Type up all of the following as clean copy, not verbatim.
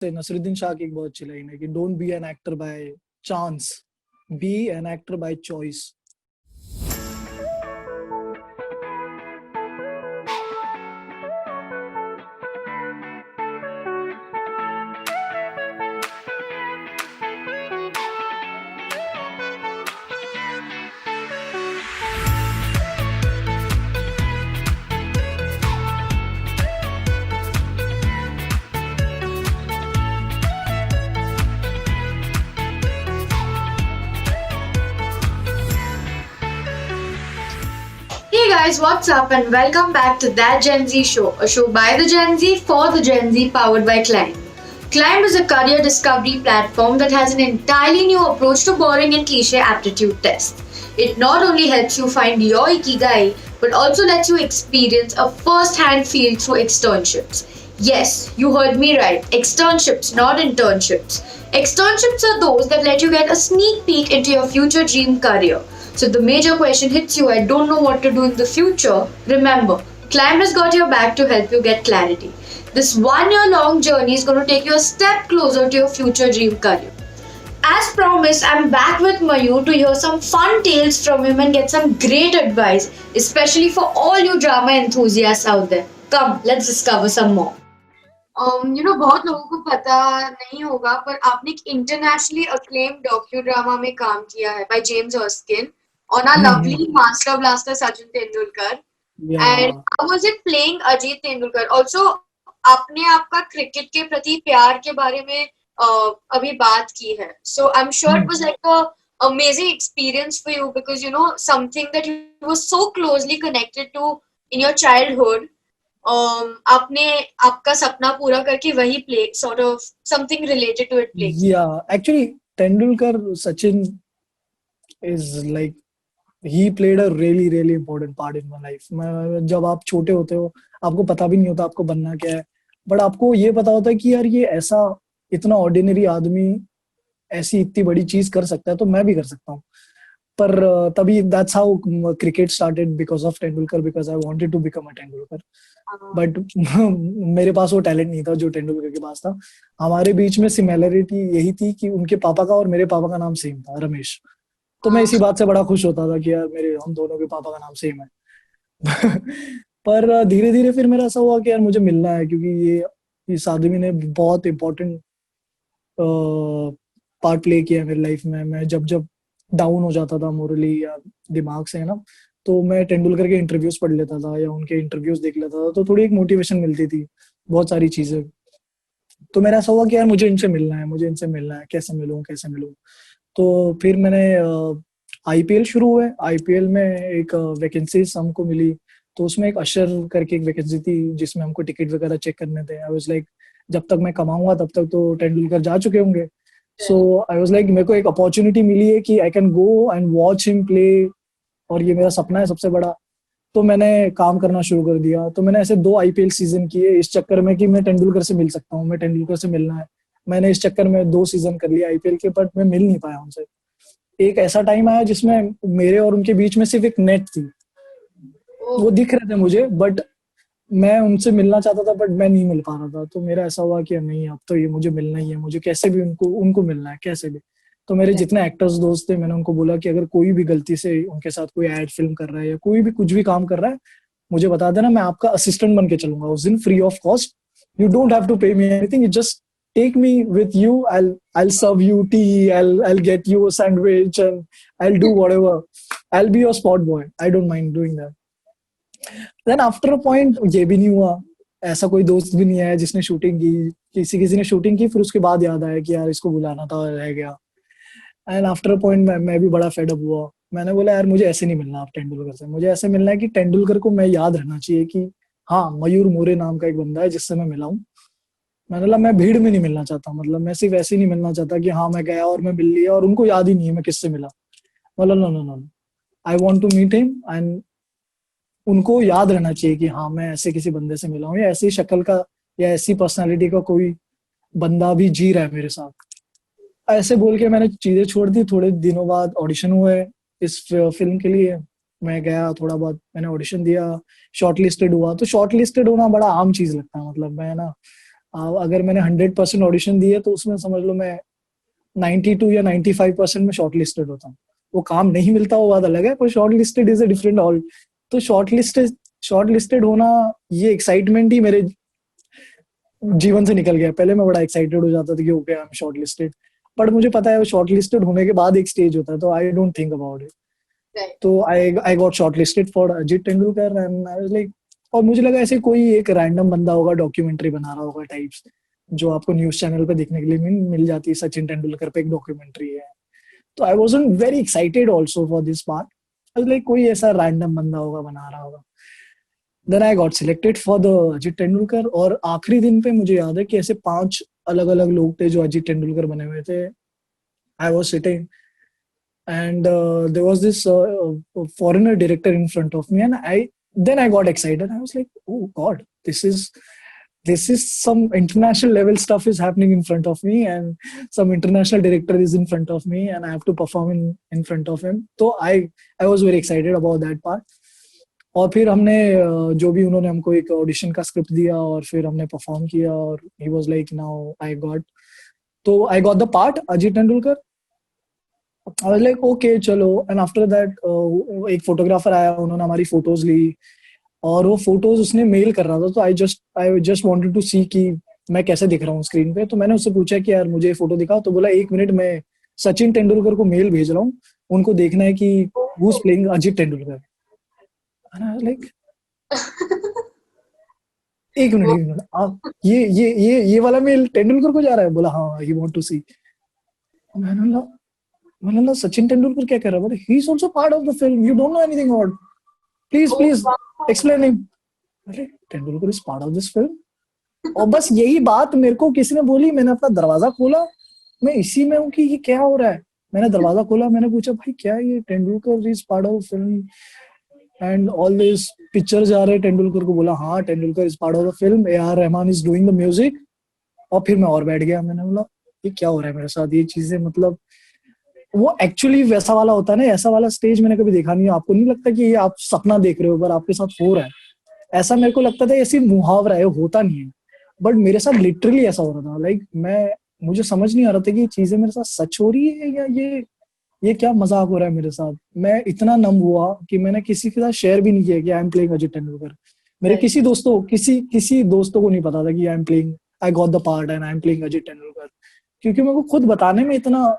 नसरुद्दीन शाह की एक बहुत अच्छी लाइन है कि don't be an actor by chance, be an actor by choice. Hey guys, what's up and welcome back to That Gen Z Show, a show by the Gen Z for the Gen Z powered by Climb. Climb is a career discovery platform that has an entirely new approach to boring and cliche aptitude tests. It not only helps you find your ikigai, but also lets you experience a first-hand feel through externships. Yes, you heard me right, externships, not internships. Externships are those that let you get a sneak peek into your future dream career. So the major question hits you, I don't know what to do in the future. Remember, Climb has got your back to help you get clarity. This 1 year long journey is going to take you a step closer to your future dream career. As promised, I'm back with Mayur to hear some fun tales from him and get some great advice, especially for all you drama enthusiasts out there. Come, let's discover some more. बहुत लोगों को पता नहीं होगा पर आपने एक internationally acclaim docu drama में काम किया है by James Oskin on a lovely master blaster Sachin Tendulkar and how was it playing Ajit Tendulkar also आपने आपका क्रिकेट के प्रति प्यार के बारे में अभी बात की है so I am sure it was like a amazing experience for you because you know something that you were so closely connected to in your childhood आपने आपका सपना पूरा करके वही play sort of something related to it play yeah actually Tendulkar Sachin is like he played a really important part in my life. जब आप छोटे होते हो आपको पता भी नहीं होता आपको बनना क्या है, बट आपको ये पता होता है कि यार ये ऐसा इतना ऑर्डिनरी आदमी ऐसी इतनी बड़ी चीज कर सकता है तो मैं भी कर सकता हूँ। पर तभी that's how cricket started because of Tendulkar, because I wanted to become a Tendulkar. But मेरे पास वो टैलेंट नहीं था जो तेंदुलकर के पास था। हमारे बीच में सिमिलरिटी यही थी कि उनके पापा का और मेरे पापा का नाम सेम था, रमेश। तो मैं इसी बात से बड़ा खुश होता था कि यार मेरे हम दोनों के पापा का नाम सेम है। पर धीरे धीरे फिर मेरा ऐसा हुआ कि यार मुझे मिलना है, क्योंकि ये इस आदमी ने बहुत इम्पोर्टेंट पार्ट प्ले किया है मेरी लाइफ में। मैं जब जब डाउन हो जाता था मोरली या दिमाग से, है ना, तो मैं तेंदुलकर के इंटरव्यूज पढ़ लेता था या उनके इंटरव्यूज देख लेता था, तो थोड़ी एक मोटिवेशन मिलती थी, बहुत सारी चीजें। तो मेरा ऐसा हुआ कि यार मुझे इनसे मिलना है, मुझे इनसे मिलना है, कैसे मिलूं कैसे मिलूं। तो फिर मैंने आईपीएल शुरू हुए, आईपीएल में एक वैकेंसी हमको मिली, तो उसमें एक अशर करके एक वैकेंसी थी जिसमें हमको टिकट वगैरह चेक करने थे। आई वाज लाइक जब तक मैं कमाऊंगा तब तक तो तेंदुलकर जा चुके होंगे। सो आई वाज लाइक मेरे को एक अपॉर्चुनिटी मिली है कि I can go and watch him play, और ये मेरा सपना है सबसे बड़ा। तो मैंने काम करना शुरू कर दिया। तो मैंने ऐसे 2 आईपीएल सीजन किए इस चक्कर में कि मैं तेंदुलकर से मिल सकता हूँ, मैं तेंदुलकर से मिलना है। मैंने इस चक्कर में 2 सीजन कर लिया आईपीएल के, बट मैं मिल नहीं पाया उनसे। एक ऐसा टाइम आया जिसमें मेरे और उनके बीच में सिर्फ एक नेट थी, वो दिख रहे थे मुझे, बट मैं उनसे मिलना चाहता था बट मैं नहीं मिल पा रहा था। तो मेरा ऐसा हुआ कि नहीं, अब तो ये मुझे मिलना ही है, मुझे कैसे भी उनको उनको मिलना है, कैसे भी। तो मेरे जितने एक्टर्स दोस्त थे मैंने उनको बोला कि अगर कोई भी गलती से उनके साथ कोई एड फिल्म कर रहा है या कोई भी कुछ भी काम कर रहा है मुझे बता देना, मैं आपका असिस्टेंट बन के चलूंगा उस दिन free of cost. You don't have to pay me anything, you just take me with you. I'll serve you tea, I'll get you a sandwich and I'll do whatever. I'll be your spot boy. I don't mind doing that. Then after a point ये भी नहीं हुआ, ऐसा कोई दोस्त भी नहीं आया जिसने शूटिंग की। किसी किसी ने शूटिंग की, फिर उसके बाद याद आया कि यार इसको बुलाना था, रह गया। एंड आफ्टर अ पॉइंट मैं भी बड़ा फेड अप हुआ। मैंने बोला यार मुझे ऐसे नहीं मिलना आप तेंदुलकर से, मुझे ऐसे मिलना है कि तेंदुलकर को मैं याद रहना चाहिए कि हाँ मयूर मोरे नाम का एक बंदा है जिससे मैं मिला हूँ। मैंने बोला मैं भीड़ में नहीं मिलना चाहता, मतलब मैं सिर्फ ऐसे ही नहीं मिलना चाहता कि हाँ मैं गया और मैं मिल लिया और उनको याद ही नहीं है मैं किससे मिला। बोला no no no, I want to meet him and उनको याद रहना चाहिए कि हाँ मैं ऐसे किसी बंदे से मिला हूँ, या ऐसी शक्ल का या ऐसी पर्सनालिटी का कोई बंदा भी जी रहा है मेरे साथ। ऐसे बोल के मैंने चीजें छोड़ दी। थोड़े दिनों बाद ऑडिशन हुए इस फिल्म के लिए। मैं गया, थोड़ा बहुत मैंने ऑडिशन दिया, शॉर्ट लिस्टेड हुआ। तो शॉर्ट लिस्टेड होना बड़ा आम चीज लगता है, मतलब मैं ना अगर मैंने 100% ऑडिशन दिए तो उसमें समझ लो मैं 92 या 95% में शॉर्ट लिस्टेड होता हूँ। वो काम नहीं मिलता वो बात अलग है, पर short listed is a different all. तो शॉर्ट लिस्टेड होना, ये एक्साइटमेंट ही मेरे जीवन से निकल गया। पहले मैं बड़ा एक्साइटेड हो जाता था कि okay I am short listed, but मुझे पता है वो शॉर्ट लिस्टेड होने के बाद एक स्टेज होता है, तो I don't think about it. Right. तो I got short listed for Ajit Tendulkar and I was like, और मुझे लगा ऐसे कोई एक रैंडम बंदा होगा डॉक्यूमेंट्री बना रहा होगा टाइप्स, जो आपको न्यूज चैनल पे देखने के लिए मिल जाती है। सचिन तेंदुलकर पे एक डॉक्यूमेंट्री है। तो I wasn't very excited also for this part. I was like कोई ऐसा रैंडम बंदा होगा बना रहा होगा। Then I got selected for the Ajit Tendulkar, और आखिरी दिन पे मुझे याद है कि ऐसे 5 अलग अलग लोग थे जो अजीत तेंदुलकर बने हुए थे। I was sitting and there was this foreigner director in front of me, and I got excited. I was like, oh god, this is some international level stuff is happening in front of me, and some international director is in front of me, and I have to perform in front of him. So I was very excited about that part. और फिर हमने जो भी उन्होंने हमको एक audition का script दिया और फिर हमने परफॉर्म किया, और he was like, now I got the part Ajit Tendulkar. I was like, okay, चलो। एंड आफ्टर दैट एक फोटोग्राफर आया, उन्होंने हमारी फोटोज ली, और वो फोटोज उसने मेल कर रहा था। तो आई जस्ट वांटेड टू सी कि मैं कैसे दिख रहा हूँ स्क्रीन पे। तो मैंने उससे पूछा कि यार मुझे ये फोटो दिखाओ। तो बोला 1 मिनट, मैं सचिन तेंदुलकर को मेल भेज रहा हूँ, उनको देखना है कि who is playing Ajit Tendulkar. Like एक मिनट आप ये वाला मेल तेंदुलकर को जा रहा है? बोला हाँ, ही वांट टू सी। मैंने बोला सचिन तेंदुलकर क्या कर रहा है? बोले he is also part of the film, you don't know anything about, please explain him. अरे Tendulkar is part of this film. और बस यही बात मेरे को किसी ने बोली, मैंने अपना दरवाजा खोला, मैं इसी में हूँ कि ये क्या हो रहा है। मैंने दरवाजा खोला, मैंने पूछा भाई क्या ये Tendulkar is part of film and all this pictures आ रहे तेंदुलकर को। बोला हाँ, Tendulkar is part of the film, A R. Rahman is doing the music. और फिर मैं और बैठ गया। मैंने बोला ये क्या हो रहा है मेरे साथ, ये चीजें मतलब वो एक्चुअली वैसा वाला होता है ना, ऐसा वाला स्टेज मैंने कभी देखा नहीं है। आपको नहीं लगता कि ये आप सपना देख रहे हो पर आपके साथ हो रहा है? ऐसा मेरे को लगता था, ऐसी मुहावरा है, होता नहीं है, बट मेरे साथ लिटरली ऐसा हो रहा था। लाइक मुझे समझ नहीं आ रहा था कि ये चीजें मेरे साथ सच हो रही है या ये क्या मजाक हो रहा है मेरे साथ। मैं इतना नम हुआ कि मैंने किसी के साथ शेयर भी नहीं किया कि I am playing Ajit Tendulkar. मेरे किसी दोस्तों को नहीं पता था कि I got the part and I am playing Ajit Tendulkar, क्योंकि मेरे को खुद बताने में इतना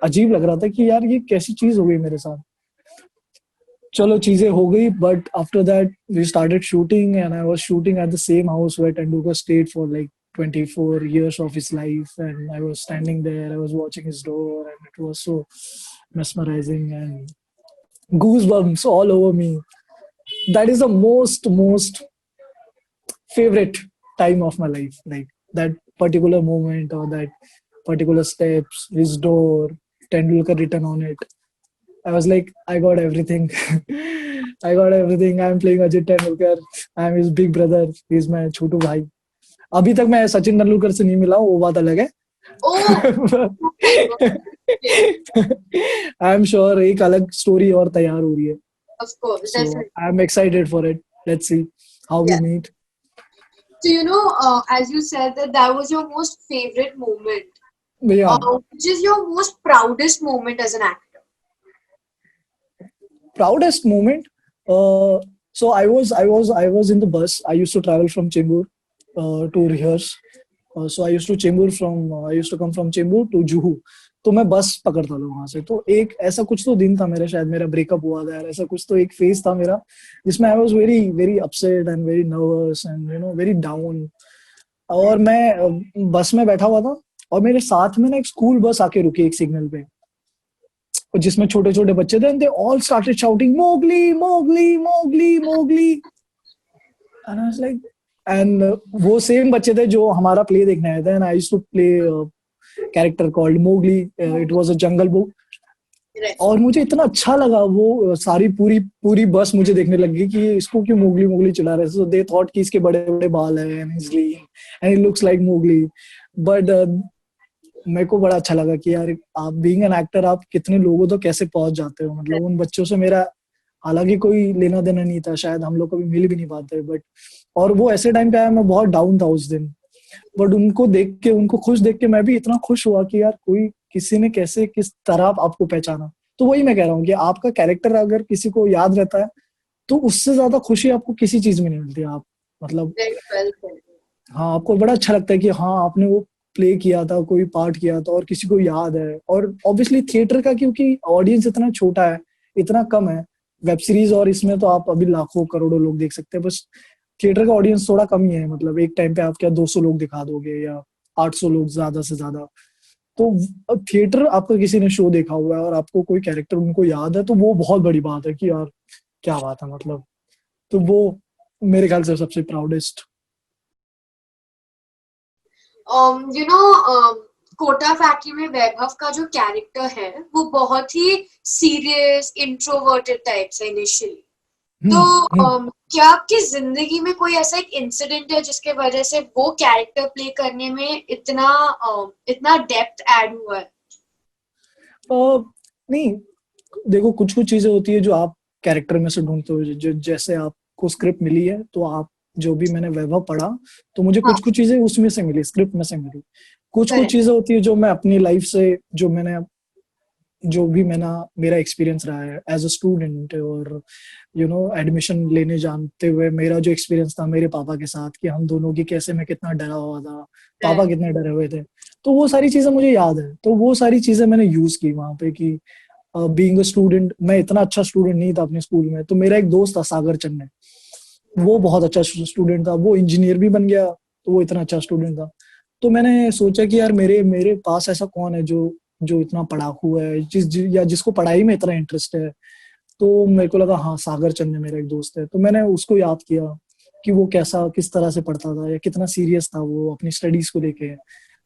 अजीब लग रहा था कि यार ये कैसी चीज हो गई मेरे साथ। चलो चीजें हो गई, but after that we started shooting and I was shooting at the same house where Tendulkar stayed for like 24 years of his life, and I was standing there, I was watching his door, and it was so mesmerizing and goosebumps all over me. That is the most favorite time of my life, like that particular moment or that particular steps, his door, Tendulkar written on it. I was like, I got everything. I got everything. I'm playing Ajit Tendulkar. I'm his big brother. He's my छोटू भाई। अभी तक मैं सचिन तेंदुलकर से नहीं मिला हूँ, वो बात अलग है। आई एम श्योर एक अलग स्टोरी और तैयार हो रही है। Of course, So definitely. I'm excited for it. Let's see how we Yeah. meet. So, as you said that was your most favorite moment. Yeah. Which is your most proudest moment as an actor? Proudest moment. So I was in the bus. I used to travel from Chembur to rehearse. So I used to come from Chembur to Juhu. तो मैं बस पकड़ता था वहां से। तो एक ऐसा कुछ तो दिन था मेरा, शायद मेरा ब्रेकअप हुआ था यार, ऐसा कुछ तो एक फेज था मेरा जिसमें I was very very upset and very nervous and very down. और मैं बस में बैठा हुआ था और मेरे साथ में ना एक स्कूल बस आके रुकी एक सिग्नल पे, जिसमें छोटे छोटे बच्चे थे, and they all started shouting Mowgli Mowgli Mowgli Mowgli. And I was like, and वो सेम बच्चे थे जो हमारा प्ले देखने आए थे, and I used to play character called Mowgli. It was a jungle book. और मुझे इतना अच्छा लगा, वो सारी पूरी बस मुझे देखने लग गई कि इसको क्यों मोगली मोगली चिल्ला रहे। सो दे थॉट कि इसके बड़े बड़े बाल हैं and he is lean and he looks like Mowgli. But मेरे को बड़ा अच्छा लगा कि यार आप बीइंग एन एक्टर आप कितने लोगों तो कैसे पहुंच जाते हो। मतलब उन बच्चों से मेरा हालांकि कोई लेना देना नहीं था, शायद हम लोग कभी मिल भी नहीं पाते, बट और वो ऐसे टाइम पे आया मैं बहुत डाउन था उस दिन। बट उनको देख के, उनको खुश देख के मैं भी इतना खुश हुआ कि यार कोई, किसी ने कैसे किस तरह आपको पहचाना। तो वही मैं कह रहा हूँ कि आपका कैरेक्टर अगर किसी को याद रहता है तो उससे ज्यादा खुशी आपको किसी चीज में नहीं मिलती। आप मतलब, वेरी वेल सेड। हाँ, आपको बड़ा अच्छा लगता है कि हाँ आपने वो प्ले किया था, कोई पार्ट किया था और किसी को याद है। और ऑब्वियसली थिएटर का, क्योंकि ऑडियंस इतना छोटा है, इतना कम है, वेब सीरीज और इसमें तो आप अभी लाखों करोड़ों लोग देख सकते हैं, बस थिएटर का ऑडियंस थोड़ा कम ही है। मतलब एक टाइम पे आप क्या 200 लोग दिखा दोगे या 800 लोग ज्यादा से ज्यादा। तो थिएटर, आपका किसी ने शो देखा हुआ है और आपको कोई कैरेक्टर उनको याद है तो वो बहुत बड़ी बात है कि यार क्या बात है मतलब। तो वो मेरे ख्याल से सबसे proudest. You know, Kota factory में वैभव का जो कैरेक्टर है वो बहुत ही सीरियस इंट्रोवर्टेड टाइप से इनिशियली। तो क्या आपकी जिंदगी में कोई ऐसा एक इंसिडेंट है जिसके वजह से वो कैरेक्टर प्ले करने में इतना डेप्थ ऐड हुआ है? नहीं, देखो कुछ कुछ चीजें होती है जो आप कैरेक्टर में से ढूंढते हो। जो जैसे आपको स्क्रिप्ट मिली है तो आप, जो भी मैंने वैभव पढ़ा तो मुझे हाँ, कुछ कुछ चीजें उसमें से मिली, स्क्रिप्ट में से मिली। कुछ कुछ करेक्ट। चीजें होती है जो मैं अपनी लाइफ से, जो भी मेरा एक्सपीरियंस रहा है एज अ स्टूडेंट, और एडमिशन लेने जानते हुए मेरा जो एक्सपीरियंस था मेरे पापा के साथ, कि हम दोनों की कैसे, मैं कितना डरा हुआ था, पापा कितने डरे हुए थे। तो वो सारी चीजें मुझे याद है, तो वो सारी चीजें मैंने यूज की वहां पे कि बीइंग अ स्टूडेंट, मैं इतना अच्छा स्टूडेंट नहीं था अपने स्कूल में। तो मेरा एक दोस्त था सागर चन्ने, वो बहुत अच्छा स्टूडेंट था, वो इंजीनियर भी बन गया, तो वो इतना अच्छा स्टूडेंट था। तो मैंने सोचा कि यार मेरे मेरे पास ऐसा कौन है जो जो इतना पढ़ाकू है, या जिसको पढ़ाई में इतना इंटरेस्ट है। तो मेरे को लगा हाँ सागर चन्ने मेरा एक दोस्त है। तो मैंने उसको याद किया कि वो कैसा, किस तरह से पढ़ता था या कितना सीरियस था वो अपनी स्टडीज को लेके।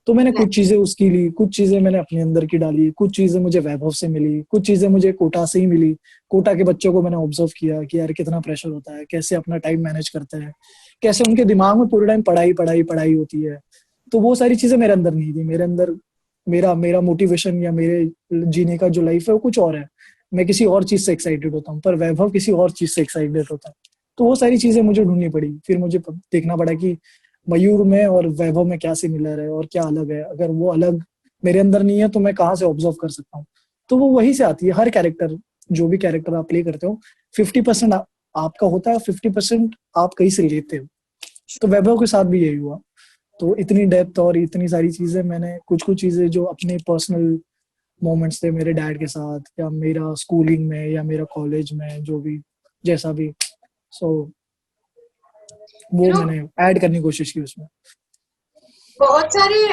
तो मैंने कुछ चीजें उसकी ली, कुछ चीजें मैंने अपने अंदर की डाली, कुछ चीजें मुझे वैभव से मिली, कुछ चीजें मुझे कोटा से ही मिली। कोटा के बच्चों को मैंने ऑब्जर्व किया कि यार कितना प्रेशर होता है, कैसे अपना टाइम मैनेज करते हैं, कैसे उनके दिमाग में पूरे टाइम पढ़ाई पढ़ाई पढ़ाई होती है। तो वो सारी चीजें मेरे अंदर नहीं थी। मेरे अंदर मेरा मेरा मोटिवेशन या मेरे जीने का जो लाइफ है वो कुछ और है। मैं किसी और चीज से एक्साइटेड होता हूँ, पर वैभव किसी और चीज से एक्साइटेड होता है। तो वो सारी चीजें मुझे ढूंढनी पड़ी, फिर मुझे देखना पड़ा कि मयूर में और वैभव में क्या सिमिलर है और क्या अलग है। अगर वो अलग मेरे अंदर नहीं है तो मैं कहाँ से ऑब्जर्व कर सकता हूँ। तो वो वहीं से आती है। हर कैरेक्टर, जो भी कैरेक्टर आप प्ले करते हो, 50% आपका होता है, 50% आप कहीं से लेते हो। तो वैभव के साथ भी यही हुआ। तो इतनी डेप्थ और इतनी सारी चीजें, मैंने कुछ कुछ चीजें जो अपने पर्सनल मोमेंट्स थे मेरे डैड के साथ, या मेरा स्कूलिंग में या मेरा कॉलेज में, जो भी जैसा भी, सो यू वो नो, मैंने ऐड करने की कोशिश की उसमें। बहुत सारे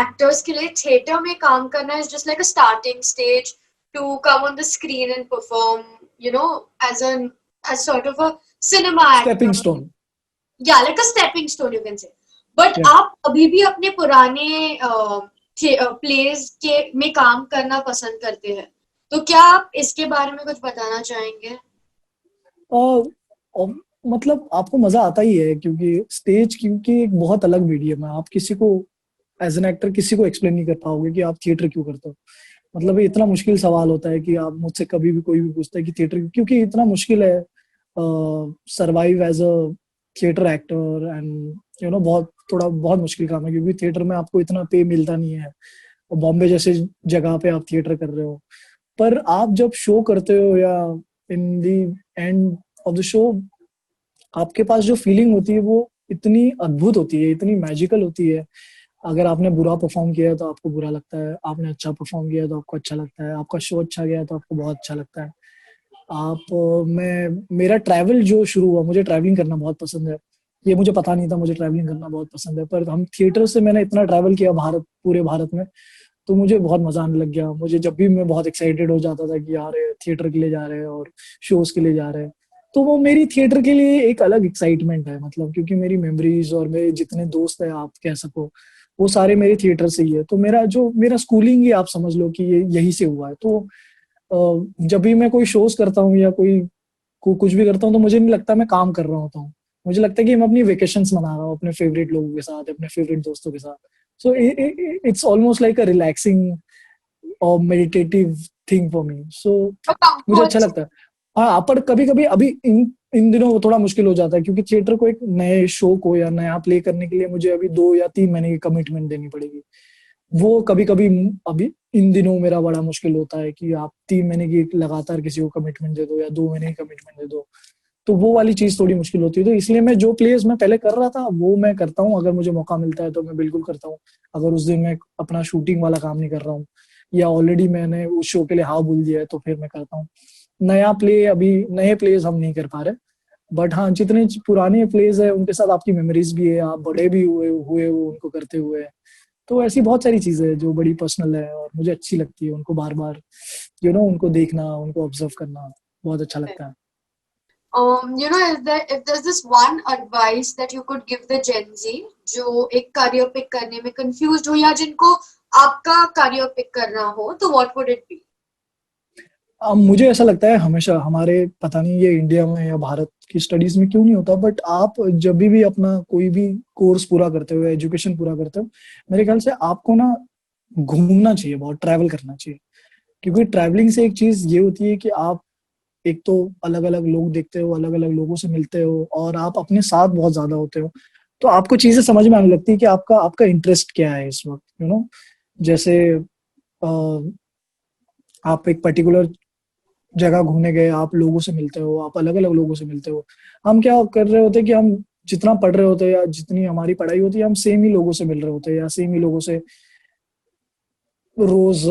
एक्टर्स के लिए थिएटर में काम करना is just like a starting stage to come on the screen and perform, you know, as an as sort of a cinema stepping actor, stone. Yeah like a stepping stone you can say. But yeah आप अभी भी अपने पुराने pledge के में काम करना पसंद करते हैं, तो क्या आप इसके बारे में कुछ बताना चाहेंगे? और, और मतलब आपको मजा आता ही है, क्योंकि स्टेज, क्योंकि एक बहुत अलग मीडियम है। आप किसी को एज एन एक्टर किसी को एक्सप्लेन नहीं कर पाओगे कि आप थिएटर क्यों करते हो। मतलब ये इतना मुश्किल सवाल होता है कि आप मुझसे कभी भी कोई भी पूछता है कि थिएटर, क्योंकि इतना मुश्किल है survive as a theatre actor. And बहुत, थोड़ा बहुत मुश्किल काम है, क्योंकि थिएटर में आपको इतना पे मिलता नहीं है। और बॉम्बे जैसे जगह पे आप थिएटर कर रहे हो, पर आप जब शो करते हो या इन दी एंड ऑफ द शो, आपके पास जो फीलिंग होती है वो इतनी अद्भुत होती है, इतनी मैजिकल होती है। अगर आपने बुरा परफॉर्म किया है तो आपको बुरा लगता है, आपने अच्छा परफॉर्म किया है तो आपको अच्छा लगता है, आपका शो अच्छा गया है तो आपको बहुत अच्छा लगता है। मैं, मेरा ट्रैवल जो शुरू हुआ, मुझे ट्रैवलिंग करना बहुत पसंद है। ये मुझे पता नहीं था, मुझे ट्रैवलिंग करना बहुत पसंद है, पर हम थिएटर से मैंने इतना ट्रैवल किया भारत, पूरे भारत में, तो मुझे बहुत मजा आने लग गया। मुझे जब भी, मैं बहुत एक्साइटेड हो जाता था कि यार थिएटर के लिए जा रहे हैं और शोज के लिए जा रहे हैं, तो वो मेरी थिएटर के लिए एक अलग एक्साइटमेंट है। मतलब क्योंकि मेरी मेमोरीज और मेरे जितने दोस्त हैं आप कह सको, वो सारे मेरे थिएटर से ही है। तो मेरा स्कूलिंग ही आप समझ लो कि ये यही से हुआ है। तो जब भी मैं कोई शोज करता हूँ या कुछ भी करता हूँ, तो मुझे नहीं लगता मैं काम कर रहा होता हूँ। मुझे लगता है कि मैं अपनी वेकेशंस मना रहा हूँ अपने फेवरेट लोगों के साथ, अपने फेवरेट दोस्तों के साथ। So it's almost like a relaxing और मेडिटेटिव थिंग फॉर मी। सो मुझे अच्छा कंफर्ट। लगता है। हाँ, पर कभी कभी अभी इन इन दिनों वो थोड़ा मुश्किल हो जाता है, क्योंकि थिएटर को एक नए शो को या नया प्ले करने के लिए मुझे अभी 2 या 3 महीने की कमिटमेंट देनी पड़ेगी। वो कभी कभी अभी इन दिनों मेरा बड़ा मुश्किल होता है कि आप 3 महीने की लगातार किसी को कमिटमेंट दे दो या 2 महीने की कमिटमेंट दे दो, तो वो वाली चीज थोड़ी मुश्किल होती है। तो इसलिए मैं जो प्लेस मैं पहले कर रहा था वो मैं करता हूँ, अगर मुझे मौका मिलता है तो मैं बिल्कुल करता हूँ। अगर उस दिन मैं अपना शूटिंग वाला काम नहीं कर रहा हूँ या ऑलरेडी मैंने उस शो के लिए हाँ बोल दिया है तो फिर मैं करता हूँ। नया प्ले अभी नए प्लेस हम नहीं कर पा रहे, बट हाँ जितने पुराने प्लेस है उनके साथ आपकी मेमोरीज भी है, आप बड़े भी हुए हो उनको करते हुए। तो ऐसी बहुत सारी चीजें हैं जो बड़ी पर्सनल है और मुझे अच्छी लगती है उनको बार बार उनको देखना, उनको ऑब्जर्व करना बहुत अच्छा लगता है। if there's this one advice that you could give the Gen Z जो एक career pick करने में confused हो या जिनको आपका career pick करना हो, तो what would it be? अब मुझे ऐसा लगता है हमेशा हमारे, पता नहीं ये इंडिया में या भारत की स्टडीज में क्यों नहीं होता, बट आप जब भी अपना कोई भी कोर्स पूरा करते हो, एजुकेशन पूरा करते हो, मेरे ख्याल से आपको ना घूमना चाहिए, बहुत ट्रैवल करना चाहिए। क्योंकि ट्रैवलिंग से एक चीज ये होती है कि आप एक तो अलग अलग लोग देखते हो, अलग अलग लोगों से मिलते हो और आप अपने साथ बहुत ज्यादा होते हो, तो आपको चीजें समझ में आने लगती है कि आपका आपका इंटरेस्ट क्या है इस वक्त। जैसे आप एक पर्टिकुलर जगह घूमने गए, आप लोगों से मिलते हो, आप अलग अलग लोगों से मिलते हो। हम क्या कर रहे होते हैं कि हम जितना पढ़ रहे होते हैं या जितनी हमारी पढ़ाई होती है, हम सेम ही लोगों से मिल रहे होते हैं या सेम ही लोगों से रोज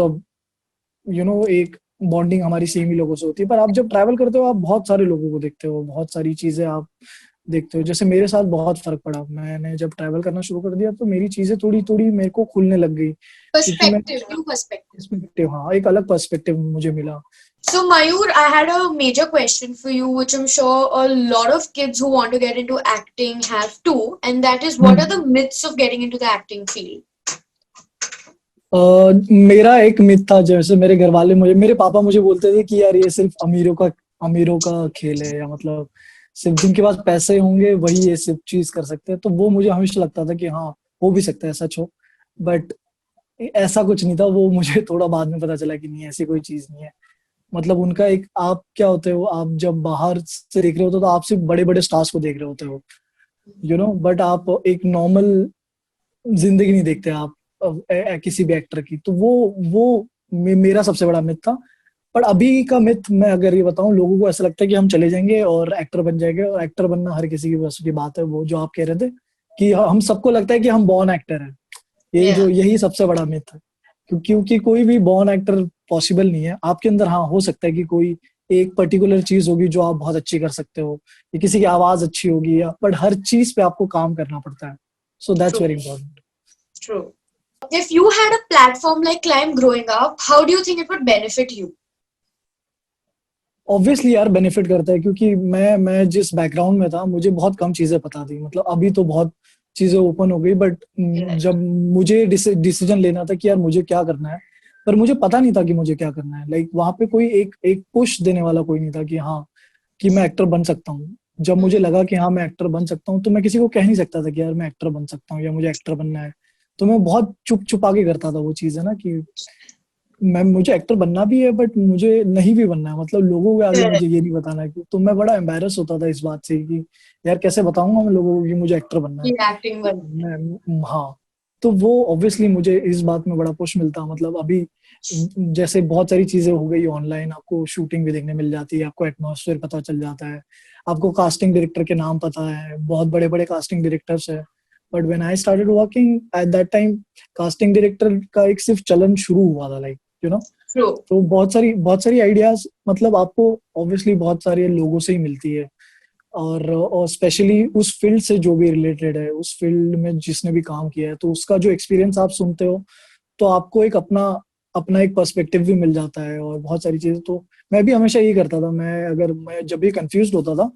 एक बॉन्डिंग हमारी सेम ही लोगों से होती है। पर आप जब ट्रैवल करते हो आप बहुत सारे लोगों को देखते हो, बहुत सारी चीजें आप देखते हो। जैसे मेरे साथ बहुत फर्क पड़ा, मैंने जब ट्रैवल करना शुरू कर दिया तो मेरी चीजें थोड़ी थोड़ी मेरे को खुलने लग गई, क्योंकि मैं New perspective. पर्सपेक्टिव, हाँ एक अलग पर्सपेक्टिव मुझे मिला। So Mayur, I had a major question for you, which I'm sure a lot of kids who want to get into acting have too, and that is, what are the myths of getting into the acting field? मेरा एक myth था, जैसे मेरे घर वाले मेरे पापा मुझे बोलते थे कि यार ये सिर्फ अमीरों का खेल है, या मतलब सिर्फ जिनके पास पैसे होंगे वही ये सिर्फ चीज कर सकते हैं। तो वो मुझे हमेशा लगता था कि हाँ हो भी सकता है, सच हो, बट ऐसा कुछ नहीं था। वो मुझे थोड़ा बाद में पता चला कि नहीं, ऐसी कोई चीज नहीं है। मतलब उनका एक, आप क्या होते हो, आप जब बाहर से देख रहे होते हो तो आप सिर्फ बड़े बड़े स्टार्स को देख रहे होते हो, बट आप एक नॉर्मल जिंदगी नहीं देखते आप किसी भी एक्टर की। तो वो मेरा सबसे बड़ा मिथ था। पर अभी का मिथ मैं अगर ये बताऊं, लोगों को ऐसा लगता है कि हम चले जाएंगे और एक्टर बन जाएंगे, और एक्टर बनना हर किसी की बस की बात है। वो जो आप कह रहे थे कि हम सबको लगता है कि हम बॉर्न एक्टर हैं, यही सबसे बड़ा मिथ है। क्योंकि कोई भी बॉर्न एक्टर पॉसिबल नहीं है। आपके अंदर हाँ हो सकता है कि कोई एक पर्टिकुलर चीज होगी जो आप बहुत अच्छी कर सकते हो, या किसी की आवाज अच्छी होगी, या बट हर चीज पे आपको काम करना पड़ता है। So that's very important. True. If you had a platform like Climb growing up, how do you think it would benefit you? Obviously यार बेनिफिट करता है, क्योंकि मैं जिस बैकग्राउंड में था मुझे बहुत कम चीजें पता थी। मतलब अभी तो बहुत चीजें ओपन हो गई, बट जब मुझे डिसीजन लेना था कि यार मुझे क्या करना है, पर मुझे पता नहीं था कि मुझे क्या करना है। लाइक वहां पे कोई एक पुश देने वाला कोई नहीं था कि हाँ कि मैं एक्टर बन सकता हूँ। जब मुझे लगा कि हाँ मैं एक्टर बन सकता हूँ, तो मैं किसी को कह नहीं सकता था कि यार मैं एक्टर बन सकता हूँ या मुझे एक्टर बनना है। तो मैं बहुत चुप छुपा के करता था वो चीज, है ना, कि मुझे एक्टर बनना भी है बट मुझे नहीं भी बनना है। मतलब लोगों के आगे मुझे ये नहीं बताना है। तो मैं बड़ा एम्बेरस होता था इस बात से कि यार कैसे बताऊंगा मैं लोगों को कि मुझे एक्टर बनना है। Acting बनना है। हाँ, तो वो ऑब्वियसली मुझे इस बात में बड़ा पुश मिलता। मतलब अभी जैसे बहुत सारी चीजें हो गई ऑनलाइन, आपको शूटिंग भी देखने मिल जाती है, आपको एटमॉस्फेयर पता चल जाता है, आपको कास्टिंग डायरेक्टर के नाम पता है, बहुत बड़े बड़े कास्टिंग डायरेक्टर्स है। But when I started working at that time, casting director का एक सिर्फ चलन शुरू हुआ था, लाइक True. तो बहुत सारी आइडियाज मतलब आपको ऑब्वियसली बहुत सारे लोगों से ही मिलती है, और स्पेशली उस फील्ड से जो भी रिलेटेड है, उस फील्ड में जिसने भी काम किया है, तो उसका जो एक्सपीरियंस आप सुनते हो तो आपको एक अपना अपना एक पर्सपेक्टिव भी मिल जाता है और बहुत सारी चीजें। तो मैं भी हमेशा यही करता था। मैं जब भी कंफ्यूज होता था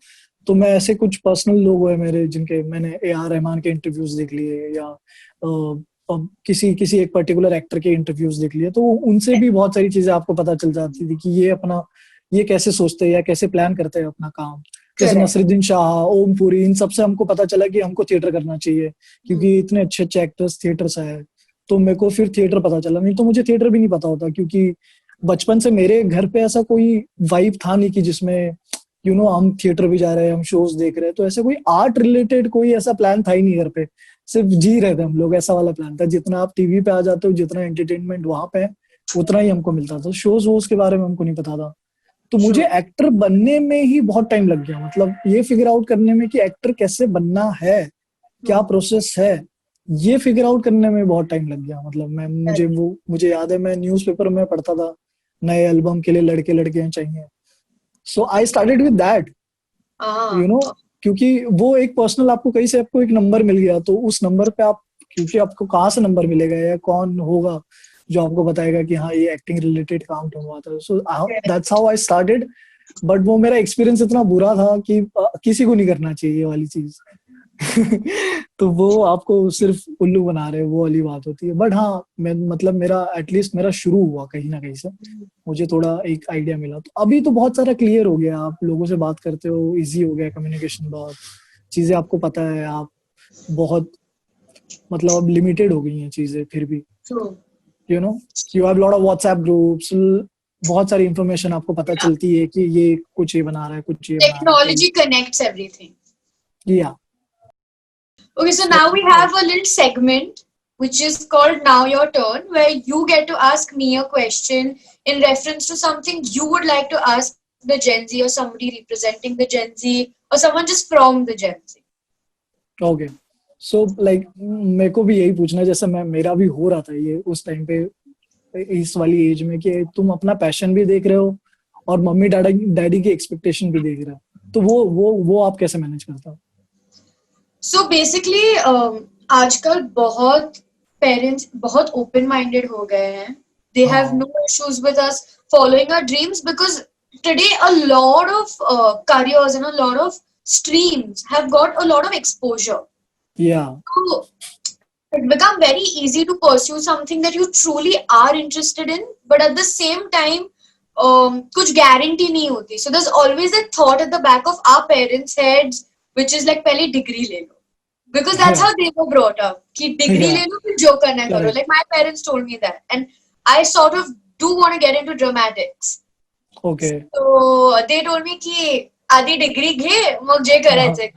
तो मैं ऐसे कुछ पर्सनल लोग हुए मेरे, जिनके मैंने ए आर रहमान के इंटरव्यूज देख लिए, या किसी एक पर्टिकुलर एक्टर के इंटरव्यूज देख लिए, तो उनसे भी बहुत सारी चीजें आपको पता चल जाती थी कि ये कैसे सोचते हैं या कैसे प्लान करते हैं अपना काम। जैसे नसरुद्दीन शाह, ओम पुरी, इन सबसे हमको पता चला कि हमको थिएटर करना चाहिए, क्योंकि इतने अच्छे अच्छे एक्टर्स थिएटर से है। तो मेरे को फिर थिएटर पता चला, नहीं तो मुझे थिएटर भी नहीं पता होता, क्योंकि बचपन से मेरे घर पे ऐसा कोई वाइब था नहीं कि जिसमें हम थिएटर भी जा रहे हैं, हम शोज देख रहे हैं, तो ऐसे कोई आर्ट रिलेटेड कोई ऐसा प्लान था ही नहीं घर पे। सिर्फ जी रहे थे हम लोग, ऐसा वाला प्लान था। जितना आप टीवी पे आ जाते हो, जितना एंटरटेनमेंट वहां पे है, उतना ही हमको मिलता था। शोज वोज के बारे में हमको नहीं पता था। तो मुझे True. एक्टर बनने में ही बहुत टाइम लग गया, मतलब ये फिगर आउट करने में कि एक्टर कैसे बनना है, क्या प्रोसेस है, ये फिगर आउट करने में बहुत टाइम लग गया। मतलब मुझे याद है, मैं न्यूज़पेपर में पढ़ता था नए एल्बम के लिए लड़के लड़कियां चाहिए। So I started with that, Ah, you know क्योंकि वो एक पर्सनल, आपको कहीं से आपको एक नंबर मिल गया, तो उस नंबर पे आप, क्योंकि आपको कहाँ से नंबर मिलेगा या कौन होगा जो आपको बताएगा कि हाँ ये एक्टिंग रिलेटेड काम तुम हुआ था। So that's how I started. But वो मेरा एक्सपीरियंस इतना बुरा था कि किसी को नहीं करना चाहिए ये वाली चीज। तो वो आपको सिर्फ उल्लू बना रहे, वो वाली बात होती है। बट हाँ, मैं मतलब मेरा एटलीस्ट मेरा शुरू हुआ कहीं ना कहीं से, मुझे थोड़ा एक आइडिया मिला। तो अभी तो बहुत सारा क्लियर हो गया, आप लोगों से बात करते हो, इजी हो गया कम्युनिकेशन, बहुत चीजें आपको पता है। आप बहुत, मतलब अब लिमिटेड हो गई हैं चीजें, फिर भी true. You know you have lot of WhatsApp groups, बहुत सारी इंफॉर्मेशन आपको पता Yeah. चलती है कि ये कुछ ये बना रहा है, कुछ ये बना रहा है, Technology connects everything. तो या Okay, so now we have a little segment which is called Now Your Turn, where you get to ask me a question in reference to something you would like to ask the Gen Z, or somebody representing the Gen Z, or someone just from the Gen Z. Okay. So like मेरे को भी यही पूछना है, जैसे मेरा भी हो रहा था ये उस टाइम पे, इस वाली एज में, कि तुम अपना पैशन भी देख रहे हो और मम्मी डैडी डैडी की एक्सपेक्टेशन भी देख रहे हो, तो वो आप कैसे मैनेज करते हो? So basically, आजकल बहुत पेरेंट्स बहुत ओपन माइंडेड हो गए हैं. They have हाँ no issues with us following our dreams, because today a lot of careers and a lot of streams have got a lot of exposure. या So it become very easy to pursue something that you truly are interested in, but at the same time, कुछ guarantee नहीं होती. So there's always a thought at the back of our parents' heads, which is like पहले degree ले लो, because that's या how they were brought up. कि degree या ले लो फिर जो करना है करो. Correct. Like my parents told me that, and I sort of do want to get into dramatics. Okay. So they told me कि आधी degree घे मग जे करायचंय.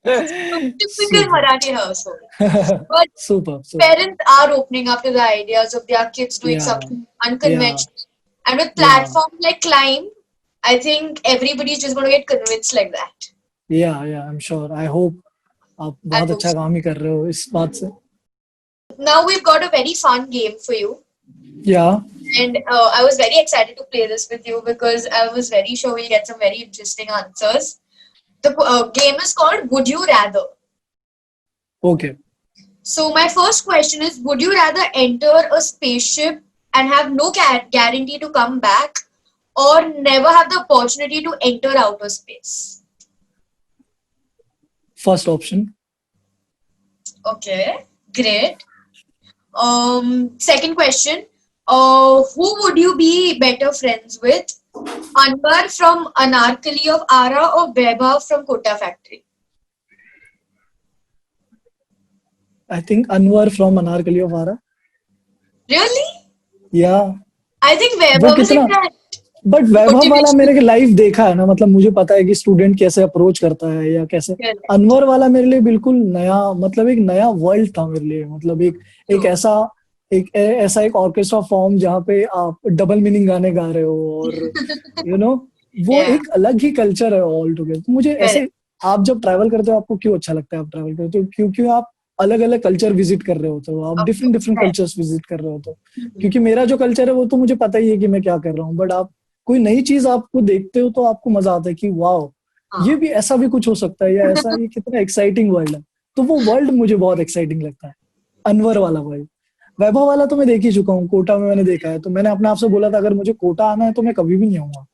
Typical super Marathi household. But super parents are opening up to the ideas of their kids doing या something या unconventional. And with या platforms like Climb, I think everybody's just going to get convinced like that. या आई am sure, I hope आप I बहुत hope अच्छा so. काम ही कर रहे हो इस बात से। Now we've got a very fun game for you. या And I was very excited to play this with you because I was very sure we'll get some very interesting answers. The game is called Would You Rather. Okay. So my first question is, would you rather enter a spaceship and have no guarantee to come back, or never have the opportunity to enter outer space? First option. Okay, great. Second question. Who would you be better friends with? Anwar from Anarkali of Ara or Vaibhav from Kota Factory? I think Anwar from Anarkali of Arrah. Really? या I think वो Vaibhav is कितना, like that. But वैभव वाला Motivation. मेरे life देखा है ना, मतलब मुझे पता है कि स्टूडेंट कैसे अप्रोच करता है या कैसे। Correct. अनवर वाला मेरे लिए बिल्कुल नया, मतलब एक नया वर्ल्ड था मेरे लिए। मतलब एक ऐसा एक ऑर्केस्ट्रा फॉर्म जहाँ पे आप डबल मीनिंग गाने गा रहे हो, और वो Yeah. एक अलग ही कल्चर है ऑल टुगेदर। तो मुझे Correct. ऐसे, आप जब ट्रैवल करते हो आपको क्यों अच्छा लगता है? आप ट्रैवल करते हो क्योंकि आप अलग अलग कल्चर विजिट कर रहे होते हो, आप डिफरेंट डिफरेंट कल्चर्स विजिट कर रहे होते हो। क्योंकि मेरा जो कल्चर है वो तो मुझे पता ही है कि मैं क्या कर रहा हूँ, बट आप कोई नई चीज आपको देखते हो तो आपको मजा आता है कि वाह, ये भी ऐसा भी कुछ हो सकता है, या ऐसा, ये कितना एक्साइटिंग वर्ल्ड है। तो वो वर्ल्ड मुझे बहुत एक्साइटिंग लगता है, अनवर वाला वर्ल्ड। वैभव वाला तो मैं देख ही चुका हूँ, कोटा में मैंने देखा है। तो मैंने अपने आप से बोला था अगर मुझे कोटा आना है तो मैं कभी भी नहीं आऊंगा।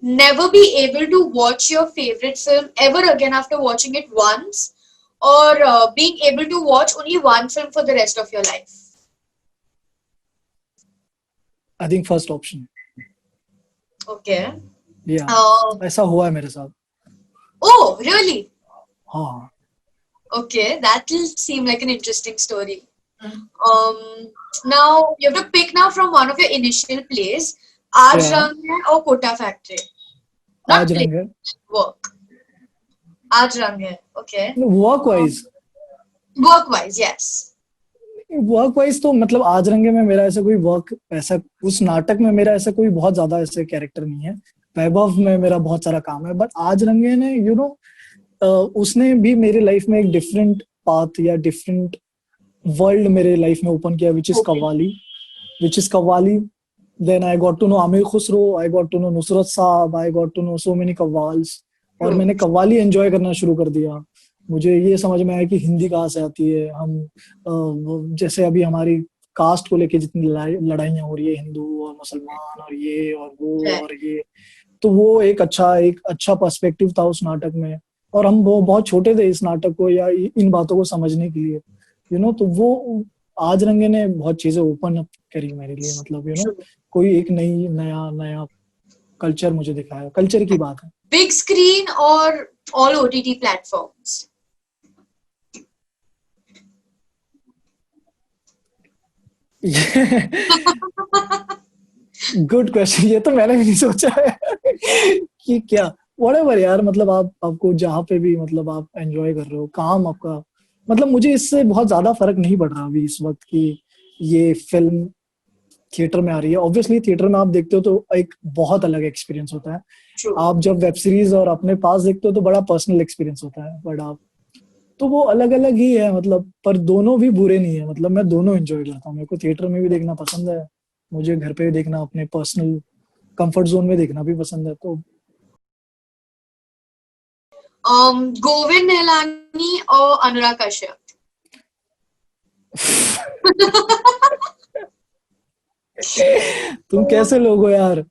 Never be able to watch your favorite film ever again after watching it once, or being able to watch only one film for the rest of your life? I think first option. Okay. या ऐसा हुआ है मेरे साथ। Oh, really? हाँ Okay, that will seem like an interesting story. Now you have to pick now from one of your initial plays, Aaj Yeah. Rang Hai or Kota Factory. Not आज play, रंग है। work. Aaj Rang Hai. Okay. Work wise, Work wise, yes. Work wise तो मतलब आज रंगे में मेरा ऐसा कोई वर्क, ऐसा उस नाटक में मेरा ऐसा कोई बहुत ज्यादा ऐसे कैरेक्टर नहीं है। वैभव में मेरा बहुत सारा काम है, बट आज रंगे ने उसने भी मेरे लाइफ में एक डिफरेंट पाथ या डिफरेंट वर्ल्ड मेरे लाइफ में ओपन किया, which is Okay. Qawwali, which is Qawwali. Then I got to know Amir Khusro, I got to know Nusrat Saab, I got to know so many qawwals, और True. मैंने qawwali enjoy करना शुरू कर दिया। मुझे ये समझ में आया कि हिंदी कहाँ से आती है। हम जैसे अभी हमारी कास्ट को लेके जितनी लड़ाइयाँ हो रही है, हिंदू और मुसलमान और ये और वो Right. और ये, तो वो एक अच्छा पर्सपेक्टिव था उस नाटक में। और हम वो बहुत छोटे थे इस नाटक को या इन बातों को समझने के लिए, तो वो आज रंगे ने बहुत चीजें ओपन अप करी मेरे लिए, मतलब True. कोई एक नया कल्चर मुझे दिखाया। कल्चर की बात है। Big screen or all OTT platforms? Good question, ये तो मैंने भी नहीं सोचा है कि क्या, व्हाटएवर यार, मतलब आपको जहाँ पे भी मतलब आप एंजॉय कर रहे हो काम आपका, मतलब मुझे इससे बहुत ज्यादा फर्क नहीं पड़ रहा अभी इस वक्त कि ये फिल्म थिएटर में आ रही है। ऑब्वियसली थिएटर में आप देखते हो तो एक बहुत अलग एक्सपीरियंस होता है। True. आप जब वेब सीरीज और अपने पास देखते हो तो बड़ा पर्सनल एक्सपीरियंस होता है, बट आप तो वो अलग अलग ही है, मतलब पर दोनों भी बुरे नहीं है। मतलब मैं दोनों एंजॉय करता हूँ, मेरे को थिएटर में भी देखना पसंद है, मुझे घर पे भी देखना, अपने पर्सनल कंफर्ट जोन में देखना भी पसंद है। तो Govind Nihalani or Anurag Kashyap? तुम कैसे लोग हो यार।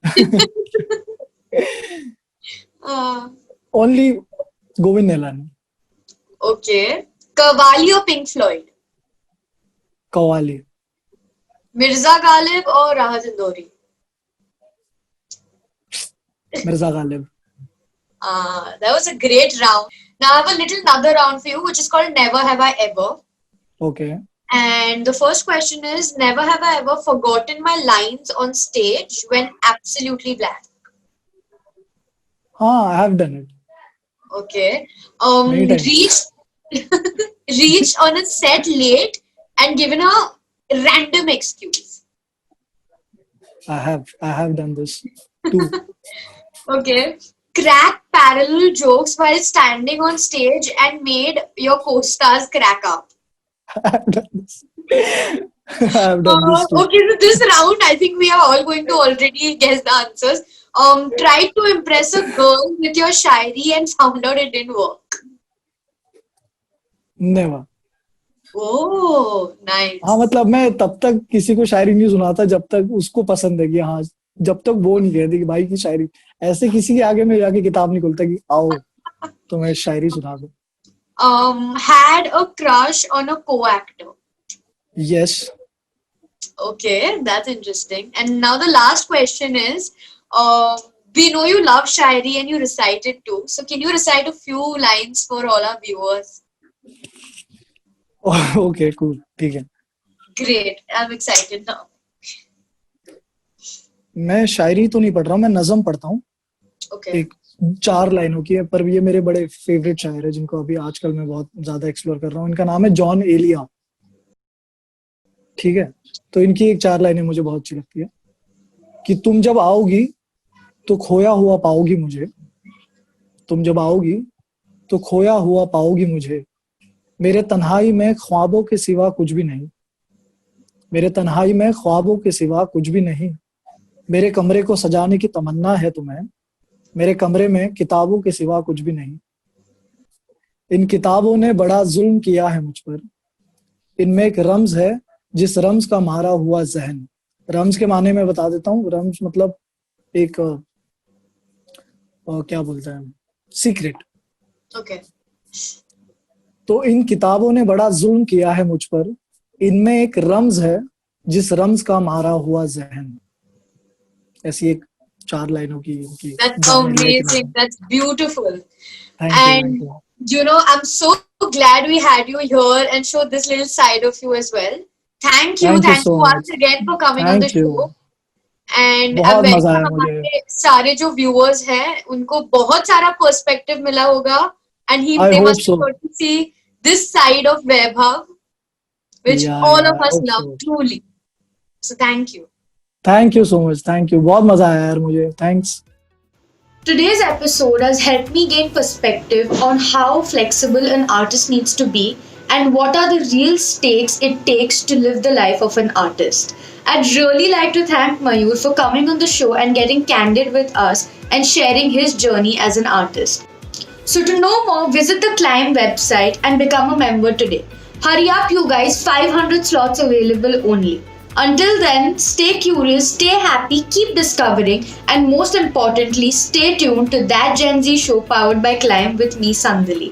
Only Govind Nihalani. Okay. Qawwali or Pink Floyd? Qawwali. Mirza Ghalib or Rahat Indori? Mirza Ghalib. That was a great round. Now I have a little another round for you, which is called Never Have I Ever. Okay. And the first question is, never have I ever forgotten my lines on stage when absolutely blank. हाँ, I have done it Okay. many times. Reached on a set late and given a random excuse. I have done this too. Okay. Crack parallel jokes while standing on stage and made your co-stars crack up. I have done this. I have done this too. Okay, so this round, I think we are all going to already guess the answers. Tried to impress a girl with your shairi and found out it didn't work. Never. Oh, nice. हाँ, मतलब मैं तब तक किसी को शायरी नहीं सुनाता जब तक उसको पसंद है कि हाँ, जब तक वो नहीं कहती कि भाई की शायरी, ऐसे किसी के आगे में जाके किताब नहीं खोलता कि आओ तो मैं शायरी सुना दूं। Had a crush on a co-actor. Yes. Okay, that's interesting. And now the last question is, we know you love shairi and you recite it too. So can you recite a few lines for all our viewers? Okay, cool. ठीक है। Great, I'm excited now. मैं शायरी तो नहीं पढ़ रहा हूँ, मैं नज़म पढ़ता हूँ। Okay. एक 4 लाइनों की है, पर ये मेरे बड़े फेवरेट शायर है जिनको अभी आजकल मैं बहुत ज्यादा एक्सप्लोर कर रहा हूँ। इनका नाम है जॉन एलिया। ठीक है, तो इनकी एक 4 लाइनें मुझे बहुत अच्छी लगती है कि तुम जब आओगी तो खोया हुआ पाओगी मुझे, तुम जब आओगी तो खोया हुआ पाओगी मुझे, मेरे तन्हाई में ख्वाबों के सिवा कुछ भी नहीं, मेरे तन्हाई में ख्वाबों के सिवा कुछ भी नहीं, मेरे कमरे को सजाने की तमन्ना है तुम्हें, मेरे कमरे में किताबों के सिवा कुछ भी नहीं, इन किताबों ने बड़ा जुल्म किया है मुझ पर, इनमें एक रम्ज है जिस रम्ज का मारा हुआ जहन। रम्ज के माने में बता देता हूँ। रम्ज मतलब एक क्या बोलते हैं, सीक्रेट। Okay. तो इन किताबों ने बड़ा जुल्म किया है मुझ पर, इनमें एक रम्ज है जिस रम्ज का मारा हुआ जहन। ऐसी एक 4 लाइनों की उनकी। That's amazing. That's beautiful. Thank And you. you know, I'm so glad we had you here and show this little side of you as well. Thank you. Thank you Thank so you much. once again for coming on the Thank you. show. And बहुत मजा आया मुझे। हमारे सारे जो viewers हैं उनको बहुत सारा पर्सपेक्टिव मिला होगा and he I they hope must so. Got to see this side of Vaibhav which yeah all of I us hope love so. Truly. So thank you. Thank you so much, thank you, बहुत मजा आया यार मुझे, thanks. Today's episode has helped me gain perspective on how flexible an artist needs to be and what are the real stakes it takes to live the life of an artist. I'd really like to thank Mayur for coming on the show and getting candid with us and sharing his journey as an artist. So to know more, visit the Climb website and become a member today. Hurry up, you guys, 500 slots available only. Until then, stay curious, stay happy, keep discovering, and most importantly, stay tuned to That Gen Z Show powered by Climb with me, Sandali.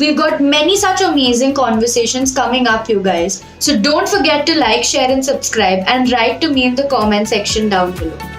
We've got many such amazing conversations coming up, you guys. So don't forget to like, share, and subscribe, and write to me in the comment section down below.